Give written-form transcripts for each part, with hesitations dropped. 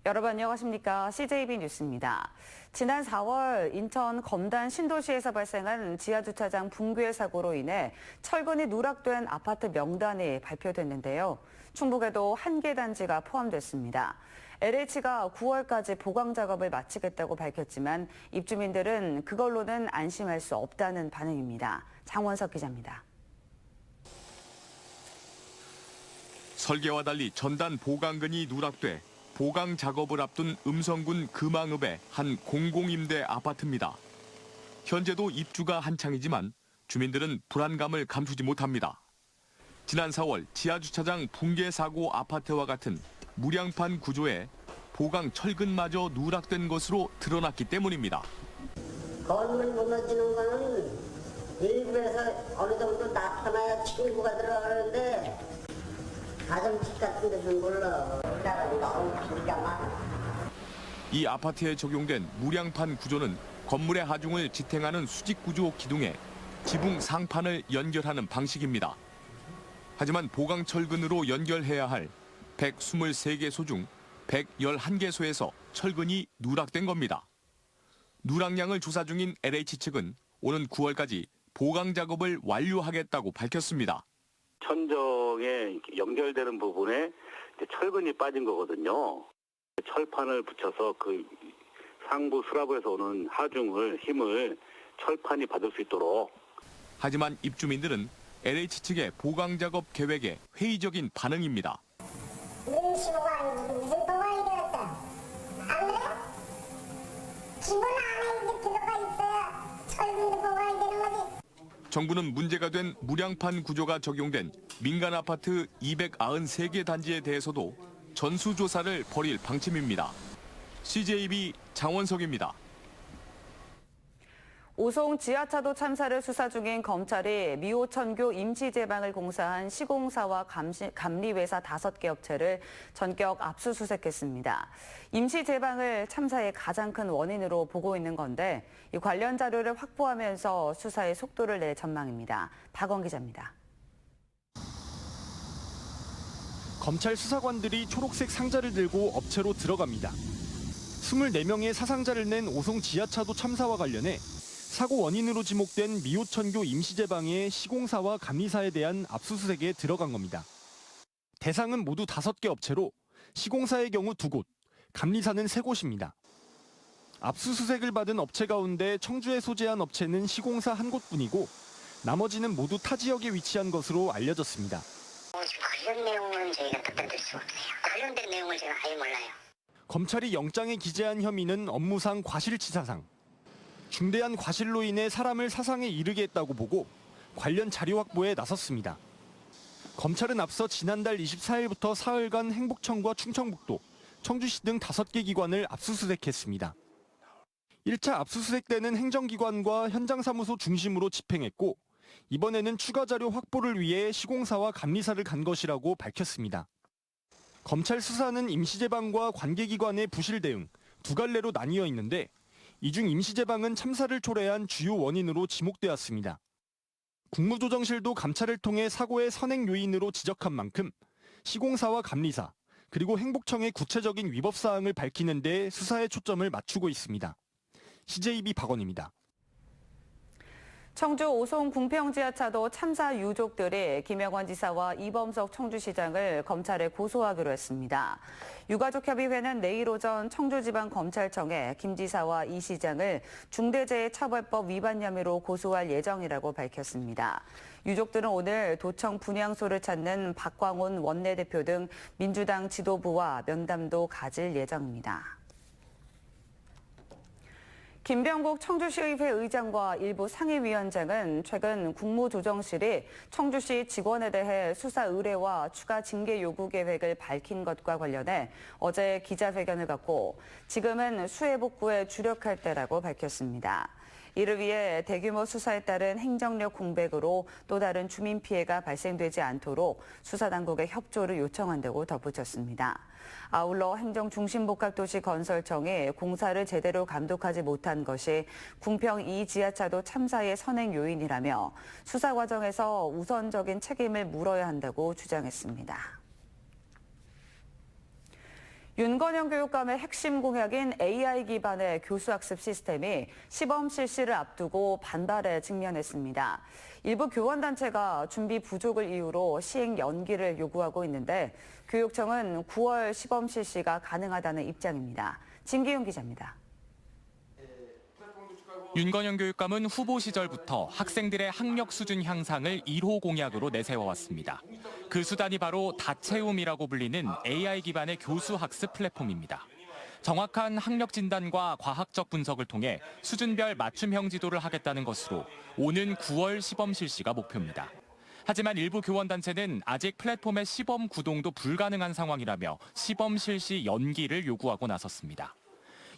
여러분 안녕하십니까? CJB 뉴스입니다. 지난 4월 인천 검단 신도시에서 발생한 지하주차장 붕괴 사고로 인해 철근이 누락된 아파트 명단이 발표됐는데요. 충북에도 한 개 단지가 포함됐습니다. LH가 9월까지 보강 작업을 마치겠다고 밝혔지만 입주민들은 그걸로는 안심할 수 없다는 반응입니다. 장원석 기자입니다. 설계와 달리 전단 보강근이 누락돼 보강 작업을 앞둔 음성군 금왕읍의 한 공공임대 아파트입니다. 현재도 입주가 한창이지만 주민들은 불안감을 감추지 못합니다. 지난 4월 지하주차장 붕괴 사고 아파트와 같은 무량판 구조에 보강 철근마저 누락된 것으로 드러났기 때문입니다. 건물 무너지는 거는 일부에서 어느 정도 나타나야 친구가 들어가는데 가정집 같은 데는 몰라. 너무 비가 많아. 이 아파트에 적용된 무량판 구조는 건물의 하중을 지탱하는 수직구조 기둥에 지붕 상판을 연결하는 방식입니다. 하지만 보강철근으로 연결해야 할 123개소 중 111개소에서 철근이 누락된 겁니다. 누락량을 조사 중인 LH 측은 오는 9월까지 보강 작업을 완료하겠다고 밝혔습니다. 천정에 연결되는 부분에 철근이 빠진 거거든요. 철판을 붙여서 그 상부 슬라브에서 오는 하중을 힘을 철판이 받을 수 있도록. 하지만 입주민들은 LH 측의 보강 작업 계획에 회의적인 반응입니다. 무슨 보강이 되었어? 안 그래? 기본 안에 이제 들어가 있어야 철근도 보강이 되는 거지. 정부는 문제가 된 무량판 구조가 적용된 민간 아파트 293개 단지에 대해서도 전수조사를 벌일 방침입니다. CJB 장원석입니다. 오송 지하차도 참사를 수사 중인 검찰이 미호천교 임시제방을 공사한 시공사와 감리회사 5개 업체를 전격 압수수색했습니다. 임시제방을 참사의 가장 큰 원인으로 보고 있는 건데 이 관련 자료를 확보하면서 수사에 속도를 낼 전망입니다. 박원 기자입니다. 검찰 수사관들이 초록색 상자를 들고 업체로 들어갑니다. 24명의 사상자를 낸 오송 지하차도 참사와 관련해 사고 원인으로 지목된 미호천교 임시제방의 시공사와 감리사에 대한 압수수색에 들어간 겁니다. 대상은 모두 5개 업체로 시공사의 경우 2곳, 감리사는 3곳입니다. 압수수색을 받은 업체 가운데 청주에 소재한 업체는 시공사 1곳뿐이고 나머지는 모두 타 지역에 위치한 것으로 알려졌습니다. 관련 내용은 저희가 답변드릴 수가 없어요. 관련된 내용을 제가 아예 몰라요. 검찰이 영장에 기재한 혐의는 업무상 과실치사상, 중대한 과실로 인해 사람을 사상에 이르게 했다고 보고 관련 자료 확보에 나섰습니다. 검찰은 앞서 지난달 24일부터 사흘간 행복청과 충청북도, 청주시 등 5개 기관을 압수수색했습니다. 1차 압수수색 때는 행정기관과 현장사무소 중심으로 집행했고 이번에는 추가 자료 확보를 위해 시공사와 감리사를 간 것이라고 밝혔습니다. 검찰 수사는 임시제방과 관계기관의 부실 대응, 2갈래로 나뉘어 있는데 이 중 임시제방은 참사를 초래한 주요 원인으로 지목되었습니다. 국무조정실도 감찰을 통해 사고의 선행 요인으로 지적한 만큼 시공사와 감리사, 그리고 행복청의 구체적인 위법 사항을 밝히는 데 수사의 초점을 맞추고 있습니다. CJB 박원입니다. 청주 오송 궁평지하차도 참사 유족들이 김영환 지사와 이범석 청주시장을 검찰에 고소하기로 했습니다. 유가족협의회는 내일 오전 청주지방검찰청에 김 지사와 이 시장을 중대재해처벌법 위반 혐의로 고소할 예정이라고 밝혔습니다. 유족들은 오늘 도청 분향소를 찾는 박광온 원내대표 등 민주당 지도부와 면담도 가질 예정입니다. 김병국 청주시의회 의장과 일부 상임위원장은 최근 국무조정실이 청주시 직원에 대해 수사 의뢰와 추가 징계 요구 계획을 밝힌 것과 관련해 어제 기자회견을 갖고 지금은 수해 복구에 주력할 때라고 밝혔습니다. 이를 위해 대규모 수사에 따른 행정력 공백으로 또 다른 주민 피해가 발생되지 않도록 수사당국의 협조를 요청한다고 덧붙였습니다. 아울러 행정중심복합도시 건설청이 공사를 제대로 감독하지 못한 것이 궁평 2 지하차도 참사의 선행 요인이라며 수사 과정에서 우선적인 책임을 물어야 한다고 주장했습니다. 윤건영 교육감의 핵심 공약인 AI 기반의 교수학습 시스템이 시범 실시를 앞두고 반발에 직면했습니다. 일부 교원단체가 준비 부족을 이유로 시행 연기를 요구하고 있는데 교육청은 9월 시범 실시가 가능하다는 입장입니다. 진기훈 기자입니다. 윤건영 교육감은 후보 시절부터 학생들의 학력 수준 향상을 1호 공약으로 내세워왔습니다. 그 수단이 바로 다채움이라고 불리는 AI 기반의 교수 학습 플랫폼입니다. 정확한 학력 진단과 과학적 분석을 통해 수준별 맞춤형 지도를 하겠다는 것으로 오는 9월 시범 실시가 목표입니다. 하지만 일부 교원단체는 아직 플랫폼의 시범 구동도 불가능한 상황이라며 시범 실시 연기를 요구하고 나섰습니다.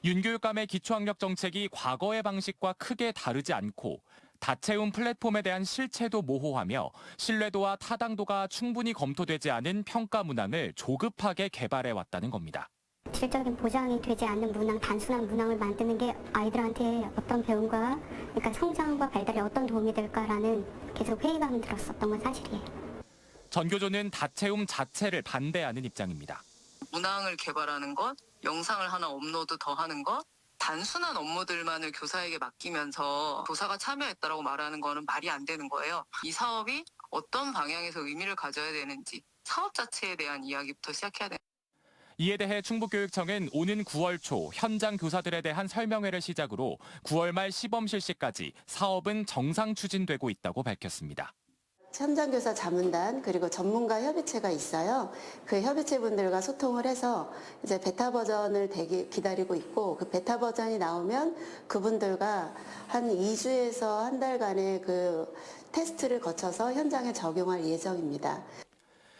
윤 교육감의 기초학력 정책이 과거의 방식과 크게 다르지 않고 다채움 플랫폼에 대한 실체도 모호하며 신뢰도와 타당도가 충분히 검토되지 않은 평가 문항을 조급하게 개발해왔다는 겁니다. 질적인 보장이 되지 않는 문항, 단순한 문항을 만드는 게 아이들한테 어떤 배움과 그러니까 성장과 발달에 어떤 도움이 될까라는 계속 회의감이 들었었던 건 사실이에요. 전교조는 다채움 자체를 반대하는 입장입니다. 문항을 개발하는 것, 영상을 하나 업로드 더 하는 것, 단순한 업무들만을 교사에게 맡기면서 교사가 참여했다라고 말하는 거는 말이 안 되는 거예요. 이 사업이 어떤 방향에서 의미를 가져야 되는지 사업 자체에 대한 이야기부터 시작해야 됩니다. 이에 대해 충북교육청은 오는 9월 초 현장 교사들에 대한 설명회를 시작으로 9월 말 시범 실시까지 사업은 정상 추진되고 있다고 밝혔습니다. 현장교사 자문단 그리고 전문가 협의체가 있어요. 그 협의체분들과 소통을 해서 이제 베타 버전을 기다리고 있고 그 베타 버전이 나오면 그분들과 한 2주에서 한 달간의 그 테스트를 거쳐서 현장에 적용할 예정입니다.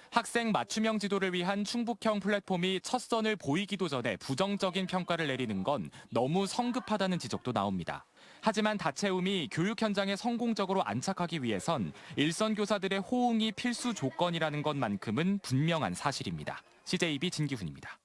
학생 맞춤형 지도를 위한 충북형 플랫폼이 첫 선을 보이기도 전에 부정적인 평가를 내리는 건 너무 성급하다는 지적도 나옵니다. 하지만 다채움이 교육 현장에 성공적으로 안착하기 위해선 일선 교사들의 호응이 필수 조건이라는 것만큼은 분명한 사실입니다. CJB 진기훈입니다.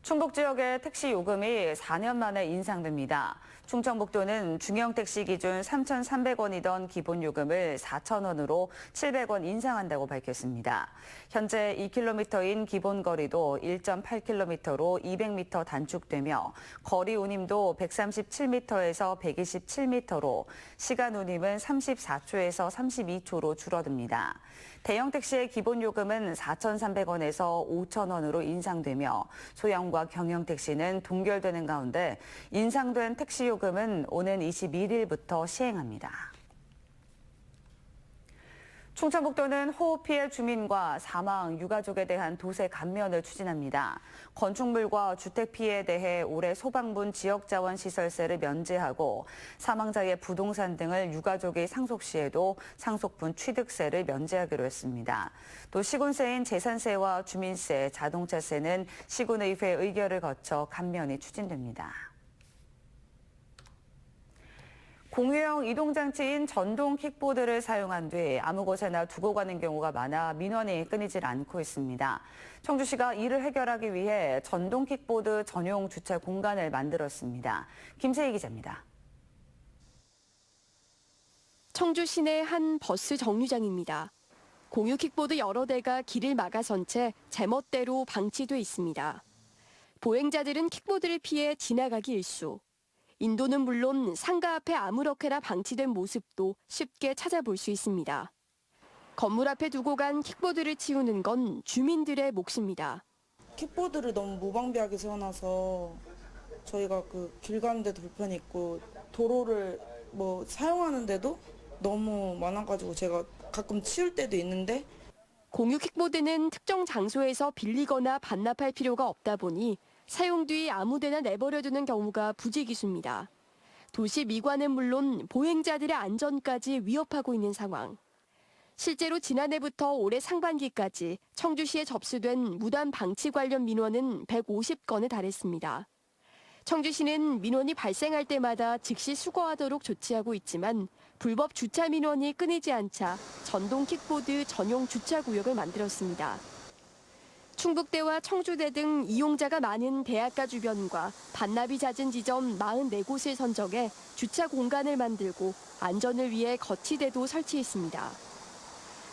충북 지역의 택시 요금이 4년 만에 인상됩니다. 충청북도는 중형택시 기준 3,300원이던 기본 요금을 4,000원으로 700원 인상한다고 밝혔습니다. 현재 2km인 기본 거리도 1.8km로 200m 단축되며 거리 운임도 137m에서 127m로 시간 운임은 34초에서 32초로 줄어듭니다. 대형 택시의 기본 요금은 4,300원에서 5,000원으로 인상되며 소형과 경영 택시는 동결되는 가운데 인상된 택시 요금은 오는 21일부터 시행합니다. 충청북도는 호우 피해 주민과 사망 유가족에 대한 도세 감면을 추진합니다. 건축물과 주택 피해에 대해 올해 소방분 지역자원시설세를 면제하고 사망자의 부동산 등을 유가족이 상속 시에도 상속분 취득세를 면제하기로 했습니다. 또 시군세인 재산세와 주민세, 자동차세는 시군의회 의결을 거쳐 감면이 추진됩니다. 공유형 이동장치인 전동 킥보드를 사용한 뒤 아무 곳에나 두고 가는 경우가 많아 민원이 끊이질 않고 있습니다. 청주시가 이를 해결하기 위해 전동 킥보드 전용 주차 공간을 만들었습니다. 김세희 기자입니다. 청주 시내 한 버스 정류장입니다. 공유 킥보드 여러 대가 길을 막아선 채 제멋대로 방치돼 있습니다. 보행자들은 킥보드를 피해 지나가기 일쑤. 인도는 물론 상가 앞에 아무렇게나 방치된 모습도 쉽게 찾아볼 수 있습니다. 건물 앞에 두고 간 킥보드를 치우는 건 주민들의 몫입니다. 킥보드를 너무 무방비하게 세워놔서 저희가 그 길 가는데도 불편이 있고 도로를 사용하는데도 너무 많아가지고 제가 가끔 치울 때도 있는데 공유 킥보드는 특정 장소에서 빌리거나 반납할 필요가 없다 보니 사용 뒤 아무데나 내버려두는 경우가 부지기수입니다. 도시 미관은 물론 보행자들의 안전까지 위협하고 있는 상황. 실제로 지난해부터 올해 상반기까지 청주시에 접수된 무단 방치 관련 민원은 150건에 달했습니다. 청주시는 민원이 발생할 때마다 즉시 수거하도록 조치하고 있지만 불법 주차 민원이 끊이지 않자 전동 킥보드 전용 주차구역을 만들었습니다. 충북대와 청주대 등 이용자가 많은 대학가 주변과 반납이 잦은 지점 44곳을 선정해 주차 공간을 만들고 안전을 위해 거치대도 설치했습니다.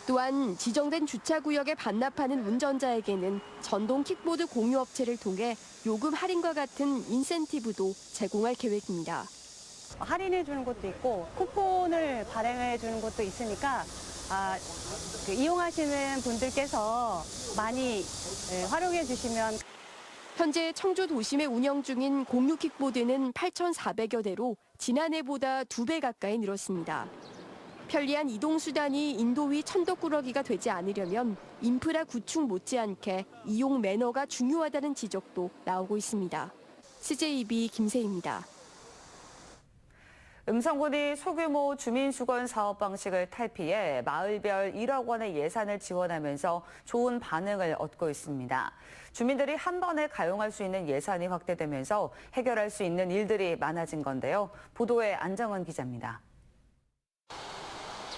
또한 지정된 주차구역에 반납하는 운전자에게는 전동 킥보드 공유업체를 통해 요금 할인과 같은 인센티브도 제공할 계획입니다. 할인해 주는 것도 있고 쿠폰을 발행해 주는 것도 있으니까 이용하시는 분들께서 많이 활용해 주시면. 현재 청주 도심에 운영 중인 공유 킥보드는 8,400여 대로 지난해보다 2배 가까이 늘었습니다. 편리한 이동수단이 인도 위 천덕꾸러기가 되지 않으려면 인프라 구축 못지않게 이용 매너가 중요하다는 지적도 나오고 있습니다. CJB 김세희입니다. 음성군이 소규모 주민수건 사업 방식을 탈피해 마을별 1억 원의 예산을 지원하면서 좋은 반응을 얻고 있습니다. 주민들이 한 번에 가용할 수 있는 예산이 확대되면서 해결할 수 있는 일들이 많아진 건데요. 보도에 안정은 기자입니다.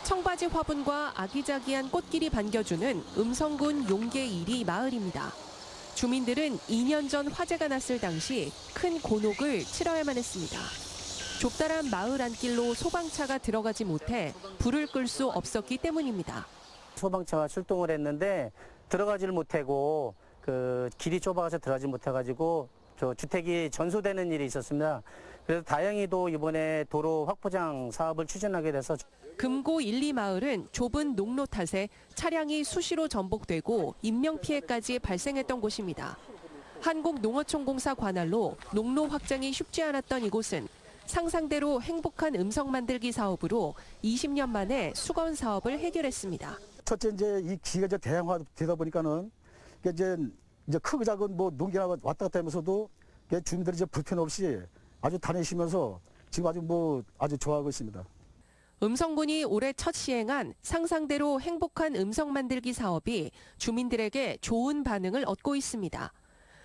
청바지 화분과 아기자기한 꽃길이 반겨주는 음성군 용계 1리 마을입니다. 주민들은 2년 전 화재가 났을 당시 큰 곤혹을 치러야만 했습니다. 좁다란 마을 안길로 소방차가 들어가지 못해 불을 끌 수 없었기 때문입니다. 소방차가 출동을 했는데 들어가지를 못하고 길이 좁아서 들어가지 못해가지고 주택이 전소되는 일이 있었습니다. 그래서 다행히도 이번에 도로 확보장 사업을 추진하게 돼서 금고 1, 2마을은 좁은 농로 탓에 차량이 수시로 전복되고 인명피해까지 발생했던 곳입니다. 한국농어촌공사 관할로 농로 확장이 쉽지 않았던 이곳은 상상대로 행복한 음성 만들기 사업으로 20년 만에 수건 사업을 해결했습니다. 첫째 이 기가 대형화되다 보니까는 이제 크고 작은 농기나 왔다 갔다 하면서도 주민들이 불편 없이 아주 다니시면서 지금 아주 좋아하고 있습니다. 음성군이 올해 첫 시행한 상상대로 행복한 음성 만들기 사업이 주민들에게 좋은 반응을 얻고 있습니다.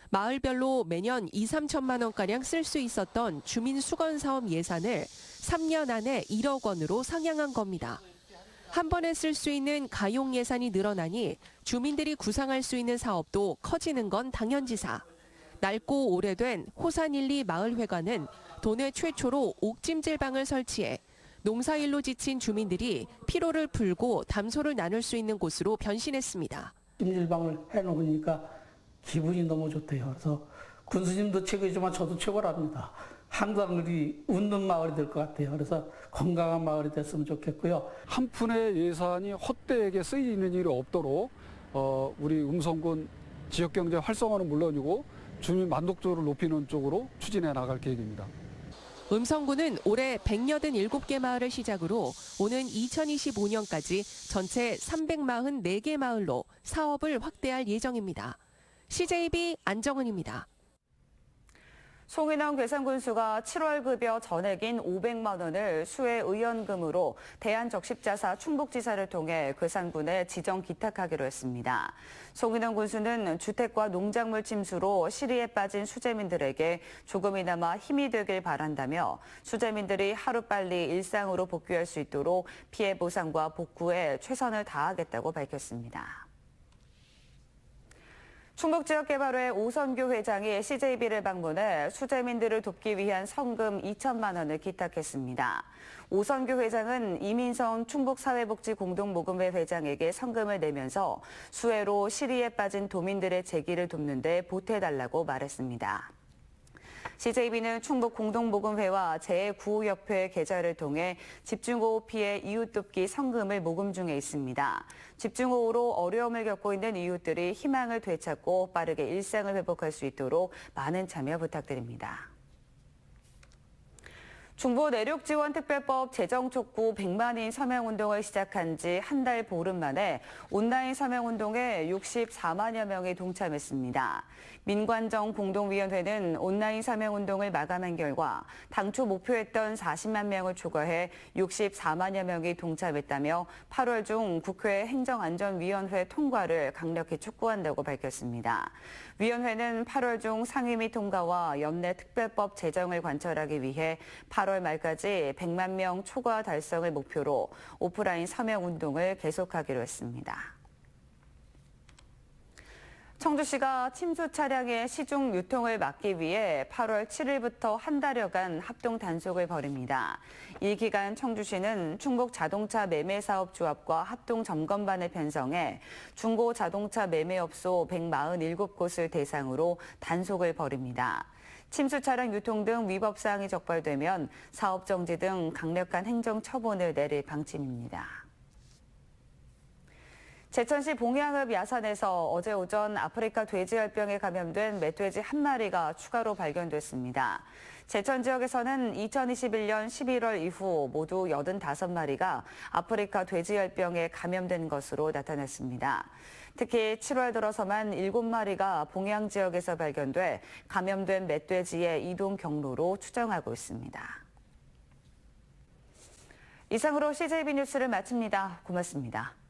마을별로 매년 2, 3천만 원가량 쓸 수 있었던 주민 수건 사업 예산을 3년 안에 1억 원으로 상향한 겁니다. 한 번에 쓸 수 있는 가용 예산이 늘어나니 주민들이 구상할 수 있는 사업도 커지는 건 당연지사. 낡고 오래된 호산 1, 2 마을회관은 도내 최초로 옥찜질방을 설치해 농사일로 지친 주민들이 피로를 풀고 담소를 나눌 수 있는 곳으로 변신했습니다. 찜질방을 해놓으니까 기분이 너무 좋대요. 그래서 군수님도 최고이지만 저도 최고랍니다. 항상 우리 웃는 마을이 될 것 같아요. 그래서 건강한 마을이 됐으면 좋겠고요. 한 푼의 예산이 헛되게 쓰이는 일이 없도록 우리 음성군 지역경제 활성화는 물론이고 주민 만족도를 높이는 쪽으로 추진해 나갈 계획입니다. 음성군은 올해 187개 마을을 시작으로 오는 2025년까지 전체 344개 마을로 사업을 확대할 예정입니다. CJB 안정은입니다. 송인원 괴산군수가 7월 급여 전액인 500만 원을 수해 의원금으로 대한적십자사 충북지사를 통해 괴산군에 지정 기탁하기로 했습니다. 송인원 군수는 주택과 농작물 침수로 시리에 빠진 수재민들에게 조금이나마 힘이 되길 바란다며 수재민들이 하루빨리 일상으로 복귀할 수 있도록 피해 보상과 복구에 최선을 다하겠다고 밝혔습니다. 충북지역개발회 오선규 회장이 CJB를 방문해 수재민들을 돕기 위한 성금 2천만 원을 기탁했습니다. 오선규 회장은 이민성 충북사회복지공동모금회 회장에게 성금을 내면서 수해로 시리에 빠진 도민들의 재기를 돕는 데 보태달라고 말했습니다. CJB는 충북공동모금회와 재해구호협회 계좌를 통해 집중호우 피해 이웃 돕기 성금을 모금 중에 있습니다. 집중호우로 어려움을 겪고 있는 이웃들이 희망을 되찾고 빠르게 일상을 회복할 수 있도록 많은 참여 부탁드립니다. 중부내륙지원특별법 제정 촉구 100만인 서명운동을 시작한 지 한 달 보름 만에 온라인 서명운동에 64만여 명이 동참했습니다. 민관정 공동위원회는 온라인 서명운동을 마감한 결과 당초 목표했던 40만 명을 초과해 64만여 명이 동참했다며 8월 중 국회 행정안전위원회 통과를 강력히 촉구한다고 밝혔습니다. 위원회는 8월 중 상임위 통과와 연내 특별법 제정을 관철하기 위해 8월 말까지 100만 명 초과 달성을 목표로 오프라인 서명 운동을 계속하기로 했습니다. 청주시가 침수 차량의 시중 유통을 막기 위해 8월 7일부터 한 달여간 합동 단속을 벌입니다. 이 기간 청주시는 충북자동차매매사업조합과 합동 점검반을 편성해 중고 자동차 매매업소 147곳을 대상으로 단속을 벌입니다. 침수 차량 유통 등 위법 사항이 적발되면 사업 정지 등 강력한 행정 처분을 내릴 방침입니다. 제천시 봉양읍 야산에서 어제 오전 아프리카 돼지열병에 감염된 멧돼지 한 마리가 추가로 발견됐습니다. 제천 지역에서는 2021년 11월 이후 모두 85마리가 아프리카 돼지열병에 감염된 것으로 나타났습니다. 특히 7월 들어서만 7마리가 봉양 지역에서 발견돼 감염된 멧돼지의 이동 경로로 추정하고 있습니다. 이상으로 CJB 뉴스를 마칩니다. 고맙습니다.